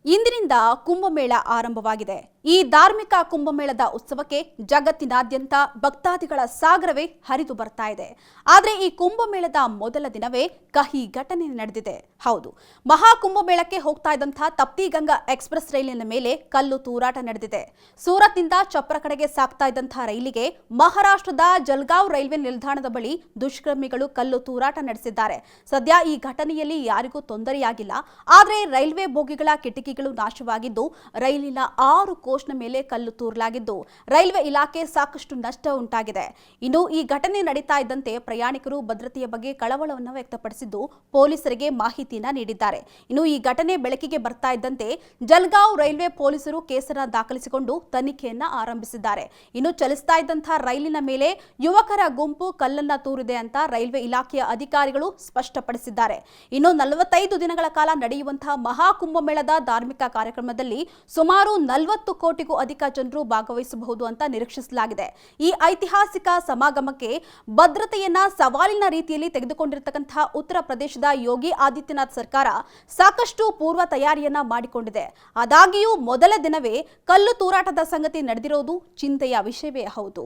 ಇಂದಿನಿಂದ ಕುಂಭಮೇಳ ಆರಂಭವಾಗಿದೆ. ಈ ಧಾರ್ಮಿಕ ಕುಂಭಮೇಳದ ಉತ್ಸವಕ್ಕೆ ಜಗತ್ತಿನಾದ್ಯಂತ ಭಕ್ತಾದಿಗಳ ಸಾಗರವೇ ಹರಿದು ಬರ್ತಾ ಇದೆ. ಆದರೆ ಈ ಕುಂಭಮೇಳದ ಮೊದಲ ದಿನವೇ ಕಹಿ ಘಟನೆ ನಡೆದಿದೆ. ಹೌದು, ಮಹಾ ಕುಂಭಮೇಳಕ್ಕೆ ಹೋಗ್ತಾ ಇದ್ದಂತಹ ತಪ್ತಿಗಂಗಾ ಎಕ್ಸ್‌ಪ್ರೆಸ್ ರೈಲಿನ ಮೇಲೆ ಕಲ್ಲು ತೂರಾಟ ನಡೆದಿದೆ. ಸೂರತ್ನಿಂದ ಚಪ್ರ ಕಡೆಗೆ ಸಾಗ್ತಾ ಇದ್ದಂತಹ ರೈಲಿಗೆ ಮಹಾರಾಷ್ಟ್ರದ ಜಲ್ಗಾಂವ್ ರೈಲ್ವೆ ನಿಲ್ದಾಣದ ಬಳಿ ದುಷ್ಕರ್ಮಿಗಳು ಕಲ್ಲು ತೂರಾಟ ನಡೆಸಿದ್ದಾರೆ. ಸದ್ಯ ಈ ಘಟನೆಯಲ್ಲಿ ಯಾರಿಗೂ ತೊಂದರೆಯಾಗಿಲ್ಲ. ಆದರೆ ರೈಲ್ವೆ ಬೋಗಿಗಳ ಕಿಟಕಿಗಳು ನಾಶವಾಗಿದ್ದು, ರೈಲಿನ 6 ಕೋಚ್ನ ಮೇಲೆ ಕಲ್ಲು ತೂರಲಾಗಿದ್ದು, ರೈಲ್ವೆ ಇಲಾಖೆ ಸಾಕಷ್ಟು ನಷ್ಟ ಉಂಟಾಗಿದೆ. ಇನ್ನು ಈ ಘಟನೆ ನಡೀತಾ ಇದ್ದಂತೆ ಪ್ರಯಾಣಿಕರು ಭದ್ರತೆಯ ಬಗ್ಗೆ ಕಳವಳವನ್ನು ವ್ಯಕ್ತಪಡಿಸಿದ್ದು, ಪೊಲೀಸರಿಗೆ ಮಾಹಿತಿಯನ್ನ ನೀಡಿದ್ದಾರೆ. ಇನ್ನು ಈ ಘಟನೆ ಬೆಳಕಿಗೆ ಬರ್ತಾ ಇದ್ದಂತೆ ಜಲ್ಗಾಂವ್ ರೈಲ್ವೆ ಪೊಲೀಸರು ಕೇಸನ್ನ ದಾಖಲಿಸಿಕೊಂಡು ತನಿಖೆಯನ್ನ ಆರಂಭಿಸಿದ್ದಾರೆ. ಇನ್ನು ಚಲಿಸ್ತಾ ಇದ್ದಂತಹ ರೈಲಿನ ಮೇಲೆ ಯುವಕರ ಗುಂಪು ಕಲ್ಲನ್ನ ತೂರಿದೆ ಅಂತ ರೈಲ್ವೆ ಇಲಾಖೆಯ ಅಧಿಕಾರಿಗಳು ಸ್ಪಷ್ಟಪಡಿಸಿದ್ದಾರೆ. ಇನ್ನು 45 ದಿನಗಳ ಕಾಲ ನಡೆಯುವಂತಹ ಮಹಾ ಕುಂಭಮೇಳದ ಧಾರ್ಮಿಕ ಕಾರ್ಯಕ್ರಮದಲ್ಲಿ ಸುಮಾರು 40 ಕೋಟಿಗೂ ಅಧಿಕ ಜನರು ಭಾಗವಹಿಸಬಹುದು ಅಂತ ನಿರೀಕ್ಷಿಸಲಾಗಿದೆ. ಈ ಐತಿಹಾಸಿಕ ಸಮಾಗಮಕ್ಕೆ ಭದ್ರತೆಯನ್ನ ಸವಾಲಿನ ರೀತಿಯಲ್ಲಿ ತೆಗೆದುಕೊಂಡಿರತಕ್ಕಂತಹ ಉತ್ತರ ಪ್ರದೇಶದ ಯೋಗಿ ಆದಿತ್ಯನಾಥ್ ಸರ್ಕಾರ ಸಾಕಷ್ಟು ಪೂರ್ವ ತಯಾರಿಯನ್ನ ಮಾಡಿಕೊಂಡಿದೆ. ಆದಾಗ್ಯೂ ಮೊದಲ ದಿನವೇ ಕಲ್ಲು ತೂರಾಟದ ಸಂಗತಿ ನಡೆದಿರೋದು ಚಿಂತೆಯ ವಿಷಯವೇ ಹೌದು.